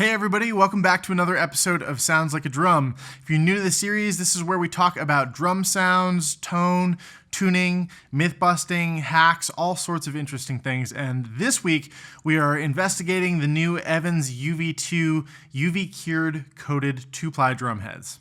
Hey everybody, welcome back to another episode of Sounds Like a Drum. If you're new to the series, this is where we talk about drum sounds, tone, tuning, myth busting, hacks, all sorts of interesting things. And this week, we are investigating the new Evans UV2 UV cured coated 2-ply drum heads.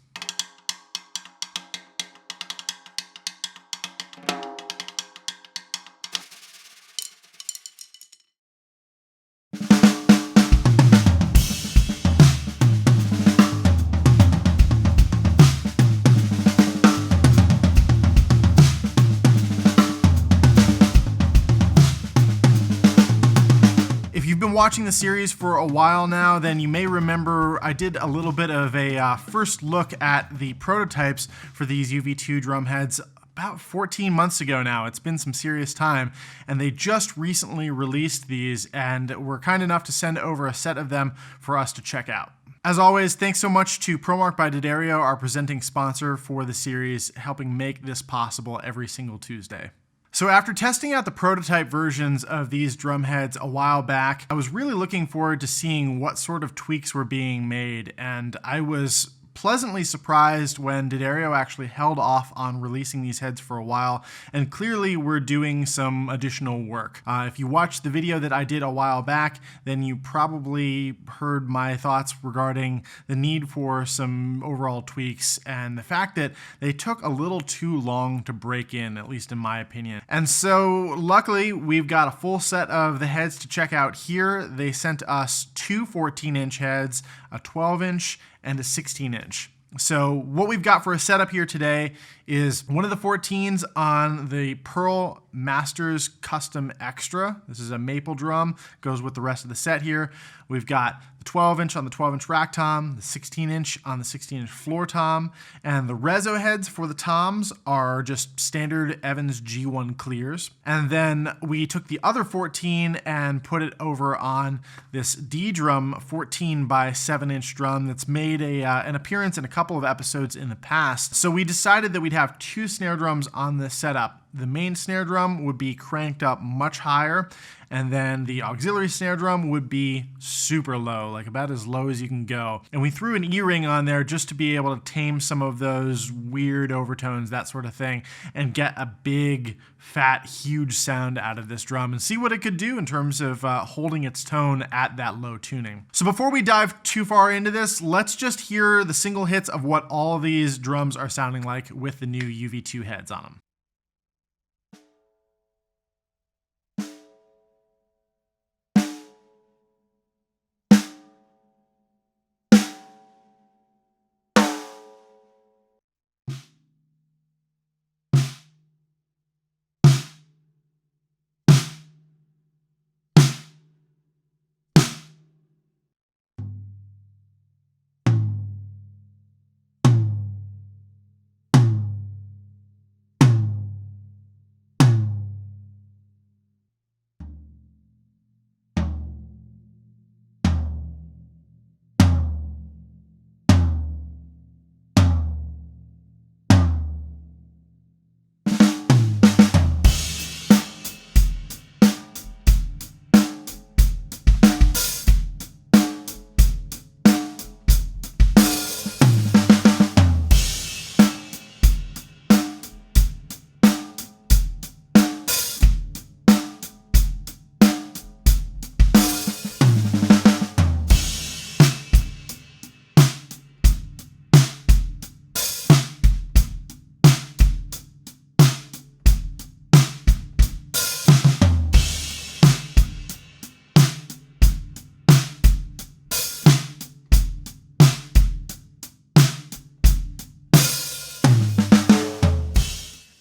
If you've been watching the series for a while now, then you may remember I did a little bit of a first look at the prototypes for these UV2 drum heads about 14 months ago now. It's been some serious time, and they just recently released these and were kind enough to send over a set of them for us to check out. As always, thanks so much to ProMark by D'Addario, our presenting sponsor for the series, helping make this possible every single Tuesday. So after testing out the prototype versions of these drum heads a while back, I was really looking forward to seeing what sort of tweaks were being made, and I was pleasantly surprised when D'Addario actually held off on releasing these heads for a while, and clearly we're doing some additional work. If you watched the video that I did a while back, then you probably heard my thoughts regarding the need for some overall tweaks and the fact that they took a little too long to break in, at least in my opinion. And so luckily we've got a full set of the heads to check out here. They sent us two 14-inch heads, a 12-inch, and a 16-inch. So what we've got for a setup here today is one of the 14s on the Pearl Masters Custom Extra. This is a maple drum, goes with the rest of the set here. We've got the 12-inch on the 12-inch rack tom, the 16-inch on the 16-inch floor tom, and the reso heads for the toms are just standard Evans G1 clears. And then we took the other 14 and put it over on this D drum 14 by 7-inch drum that's made an appearance in a couple of episodes in the past. So we decided that we'd have two snare drums on this setup. The main snare drum would be cranked up much higher, and then the auxiliary snare drum would be super low, like about as low as you can go. And we threw an E-ring on there just to be able to tame some of those weird overtones, that sort of thing, and get a big, fat, huge sound out of this drum and see what it could do in terms of holding its tone at that low tuning. So before we dive too far into this, let's just hear the single hits of what all of these drums are sounding like with the new UV2 heads on them.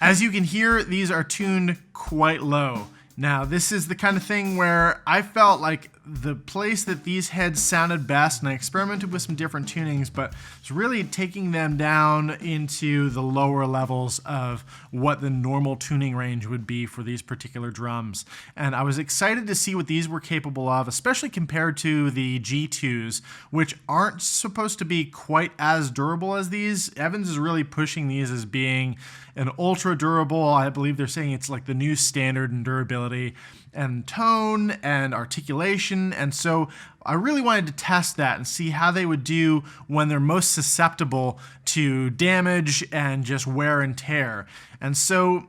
As you can hear, these are tuned quite low. Now, this is the kind of thing where I felt like the place that these heads sounded best, and I experimented with some different tunings, but it's really taking them down into the lower levels of what the normal tuning range would be for these particular drums. And I was excited to see what these were capable of, especially compared to the G2s, which aren't supposed to be quite as durable as these. Evans is really pushing these as being an ultra durable. I believe they're saying it's like the new standard in durability. and tone and articulation. And so I really wanted to test that and see how they would do when they're most susceptible to damage and just wear and tear. And so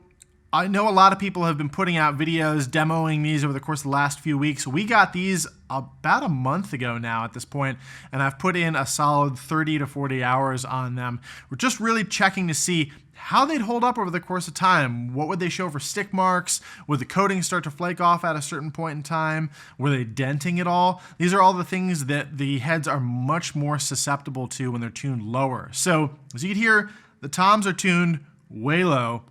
I know a lot of people have been putting out videos demoing these over the course of the last few weeks. We got these about a month ago now at this point, and I've put in a solid 30 to 40 hours on them. We're just really checking to see how they'd hold up over the course of time. What would they show for stick marks? Would the coating start to flake off at a certain point in time? Were they denting at all? These are all the things that the heads are much more susceptible to when they're tuned lower. So as you can hear, the toms are tuned way low.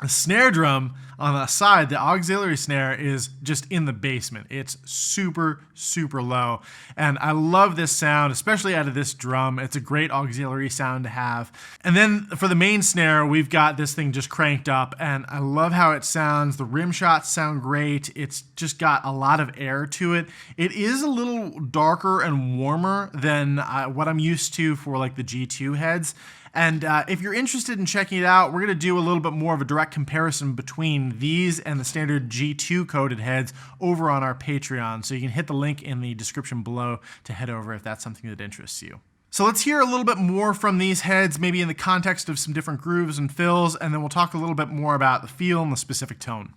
The snare drum on the side, the auxiliary snare, is just in the basement. It's super, super low. And I love this sound, especially out of this drum. It's a great auxiliary sound to have. And then for the main snare, we've got this thing just cranked up, and I love how it sounds. The rim shots sound great. It's just got a lot of air to it. It is a little darker and warmer than what I'm used to for like the G2 heads. And if you're interested in checking it out, we're going to do a little bit more of a direct comparison between these and the standard G2 coated heads over on our Patreon. So you can hit the link in the description below to head over if that's something that interests you. So let's hear a little bit more from these heads, maybe in the context of some different grooves and fills, and then we'll talk a little bit more about the feel and the specific tone.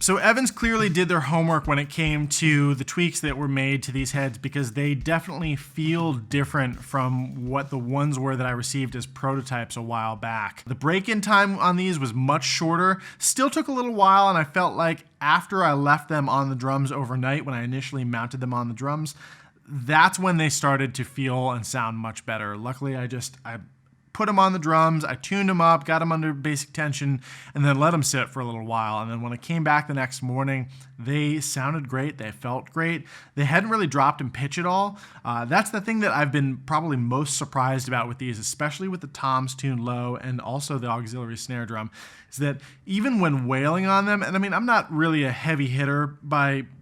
So Evans clearly did their homework when it came to the tweaks that were made to these heads, because they definitely feel different from what the ones were that I received as prototypes a while back. The break-in time on these was much shorter, still took a little while, and I felt like after I left them on the drums overnight, when I initially mounted them on the drums, that's when they started to feel and sound much better. Luckily, I put them on the drums, I tuned them up, got them under basic tension, and then let them sit for a little while. And then when I came back the next morning, they sounded great, they felt great. They hadn't really dropped in pitch at all. That's the thing that I've been probably most surprised about with these, especially with the toms tuned low and also the auxiliary snare drum, is that even when wailing on them, and I mean, I'm not really a heavy hitter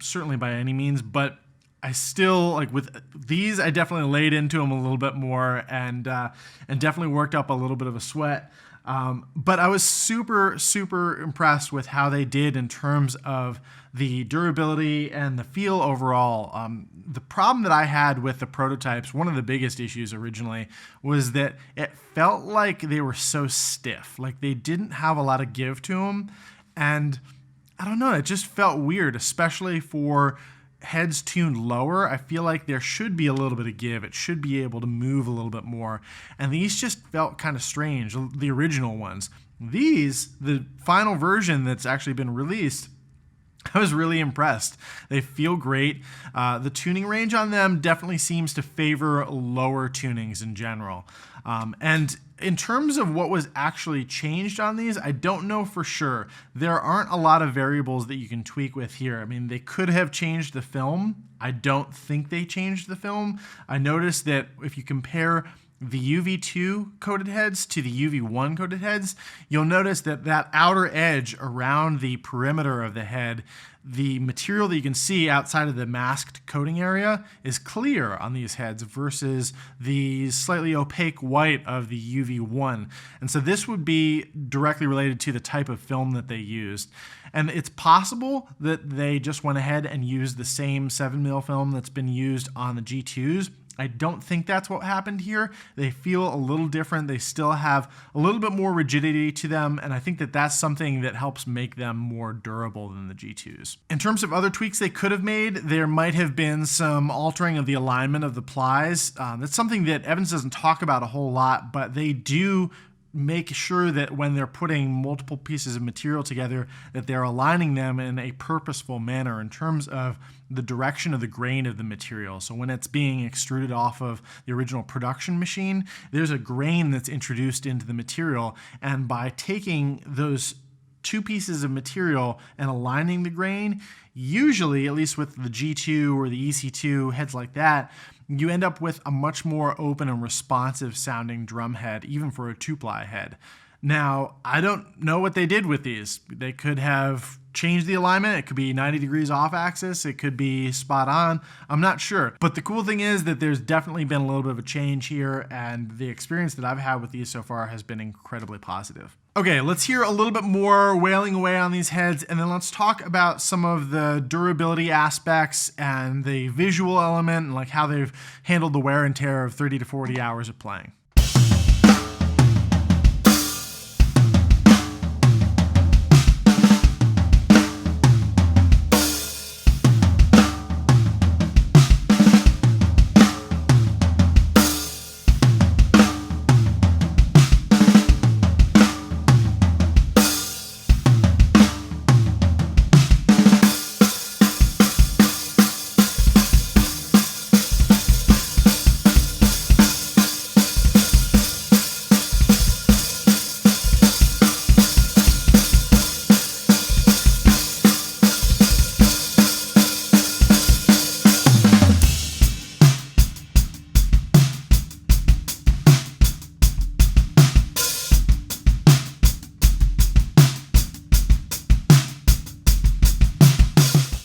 certainly by any means, but I still, like with these, I definitely laid into them a little bit more and definitely worked up a little bit of a sweat. But I was super, super impressed with how they did in terms of the durability and the feel overall. The problem that I had with the prototypes, one of the biggest issues originally, was that it felt like they were so stiff. Like they didn't have a lot of give to them. And I don't know, it just felt weird, especially for heads tuned lower. I feel like there should be a little bit of give. It should be able to move a little bit more. And these just felt kind of strange, the original ones. These, the final version that's actually been released, I was really impressed. They feel great. The tuning range on them definitely seems to favor lower tunings in general. And in terms of what was actually changed on these, I don't know for sure. There aren't a lot of variables that you can tweak with here. I mean, they could have changed the film. I don't think they changed the film. I noticed that if you compare the UV2 coated heads to the UV1 coated heads, you'll notice that that outer edge around the perimeter of the head, the material that you can see outside of the masked coating area is clear on these heads versus the slightly opaque white of the UV1. And so this would be directly related to the type of film that they used. And it's possible that they just went ahead and used the same 7mm film that's been used on the G2s. I don't think that's what happened here. They feel a little different. They still have a little bit more rigidity to them, and I think that that's something that helps make them more durable than the G2s. In terms of other tweaks they could have made, there might have been some altering of the alignment of the plies. That's something that Evans doesn't talk about a whole lot, but they do make sure that when they're putting multiple pieces of material together, that they're aligning them in a purposeful manner in terms of the direction of the grain of the material. So when it's being extruded off of the original production machine, there's a grain that's introduced into the material, and by taking those two pieces of material and aligning the grain, usually, at least with the G2 or the EC2 heads like that, you end up with a much more open and responsive sounding drum head, even for a 2-ply head. Now, I don't know what they did with these. They could have changed the alignment. It could be 90 degrees off axis. It could be spot on. I'm not sure. But the cool thing is that there's definitely been a little bit of a change here, and the experience that I've had with these so far has been incredibly positive. Okay, let's hear a little bit more wailing away on these heads, and then let's talk about some of the durability aspects and the visual element and like how they've handled the wear and tear of 30 to 40 hours of playing.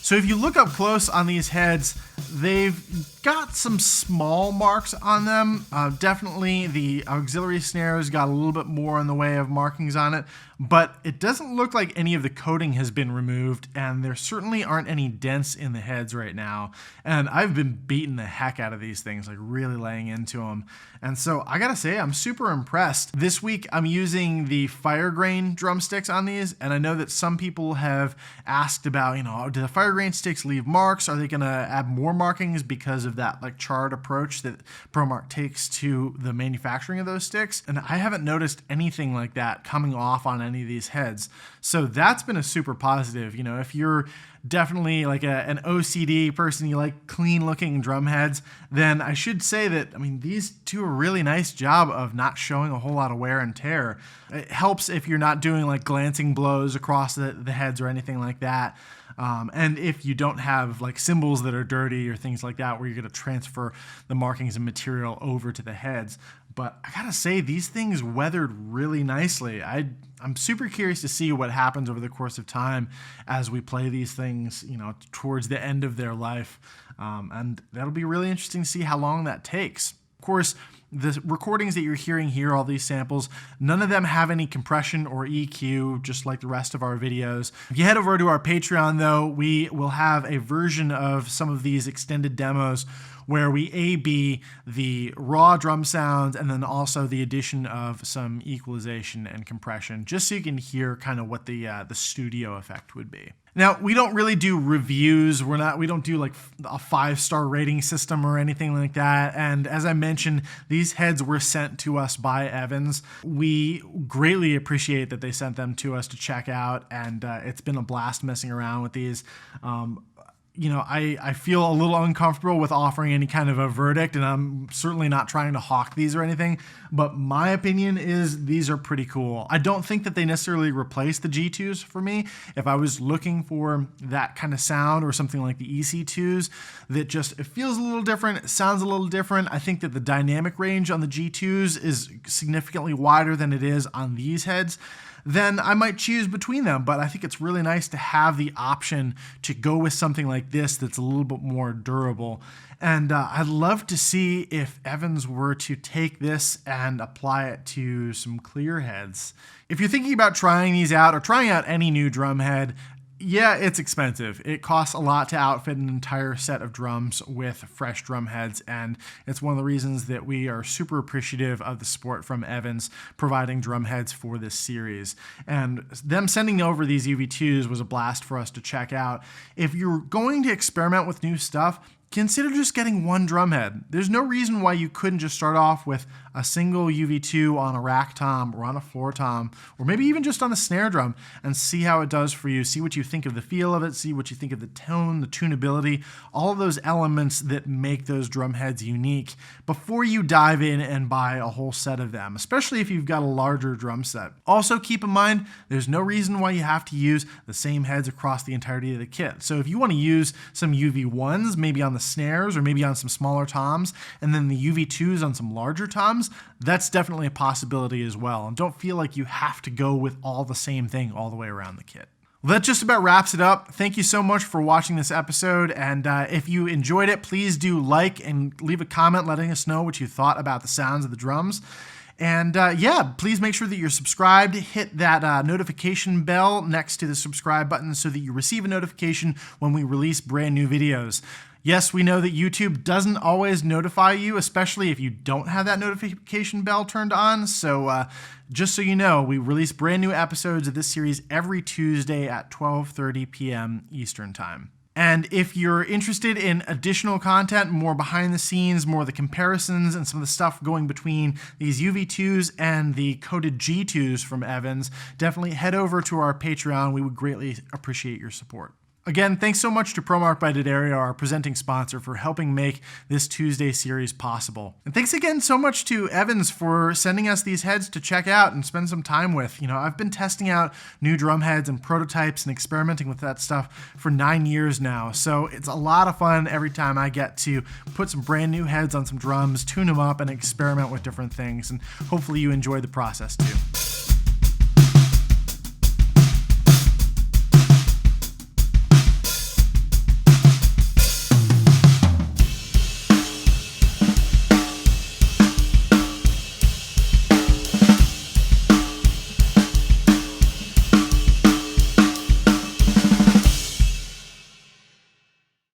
So if you look up close on these heads, they've got some small marks on them. Definitely the auxiliary snares got a little bit more in the way of markings on it, but it doesn't look like any of the coating has been removed, and there certainly aren't any dents in the heads right now. And I've been beating the heck out of these things, like really laying into them. And so I gotta say, I'm super impressed. This week, I'm using the fire grain drumsticks on these, and I know that some people have asked about, do the fire grain sticks leave marks? Are they gonna add more markings because of that like charred approach that ProMark takes to the manufacturing of those sticks? And I haven't noticed anything like that coming off on any of these heads. So that's been a super positive. If you're definitely like an OCD person, you like clean looking drum heads, then I should say that, these do a really nice job of not showing a whole lot of wear and tear. It helps if you're not doing like glancing blows across the heads or anything like that. And if you don't have like cymbals that are dirty or things like that, where you're going to transfer the markings and material over to the heads. But I gotta say, these things weathered really nicely. I'm super curious to see what happens over the course of time as we play these things, towards the end of their life. And that'll be really interesting to see how long that takes. Of course, the recordings that you're hearing here, all these samples, none of them have any compression or EQ, just like the rest of our videos. If you head over to our Patreon, though, we will have a version of some of these extended demos where we A/B the raw drum sounds and then also the addition of some equalization and compression, just so you can hear kind of what the studio effect would be. Now, we don't really do reviews. We don't do like a 5-star rating system or anything like that. And as I mentioned, these heads were sent to us by Evans. We greatly appreciate that they sent them to us to check out, and it's been a blast messing around with these. I feel a little uncomfortable with offering any kind of a verdict, and I'm certainly not trying to hawk these or anything, but my opinion is these are pretty cool. I don't think that they necessarily replace the G2s for me. If I was looking for that kind of sound or something like the EC2s that it feels a little different, it sounds a little different, I think that the dynamic range on the G2s is significantly wider than it is on these heads, then I might choose between them. But I think it's really nice to have the option to go with something like this that's a little bit more durable. And I'd love to see if Evans were to take this and apply it to some clear heads. If you're thinking about trying these out or trying out any new drum head, yeah, it's expensive. It costs a lot to outfit an entire set of drums with fresh drum heads, and it's one of the reasons that we are super appreciative of the support from Evans providing drum heads for this series. And them sending over these UV2s was a blast for us to check out. If you're going to experiment with new stuff, consider just getting one drum head. There's no reason why you couldn't just start off with a single UV2 on a rack tom or on a floor tom, or maybe even just on a snare drum, and see how it does for you. See what you think of the feel of it, see what you think of the tone, the tunability, all of those elements that make those drum heads unique before you dive in and buy a whole set of them, especially if you've got a larger drum set. Also keep in mind, there's no reason why you have to use the same heads across the entirety of the kit. So if you want to use some UV1s, maybe on the snares or maybe on some smaller toms, and then the UV2s on some larger toms, that's definitely a possibility as well. And don't feel like you have to go with all the same thing all the way around the kit. Well, that just about wraps it up. Thank you so much for watching this episode. And if you enjoyed it, please do like and leave a comment letting us know what you thought about the sounds of the drums. And yeah, please make sure that you're subscribed. Hit that notification bell next to the subscribe button so that you receive a notification when we release brand new videos. Yes, we know that YouTube doesn't always notify you, especially if you don't have that notification bell turned on. So just so you know, we release brand new episodes of this series every Tuesday at 12:30 p.m. Eastern Time. And if you're interested in additional content, more behind the scenes, more of the comparisons and some of the stuff going between these UV2s and the coated G2s from Evans, definitely head over to our Patreon. We would greatly appreciate your support. Again, thanks so much to ProMark by D'Addario, our presenting sponsor, for helping make this Tuesday series possible. And thanks again so much to Evans for sending us these heads to check out and spend some time with. You know, I've been testing out new drum heads and prototypes and experimenting with that stuff for 9 years now. So it's a lot of fun every time I get to put some brand new heads on some drums, tune them up, and experiment with different things. And hopefully you enjoy the process too.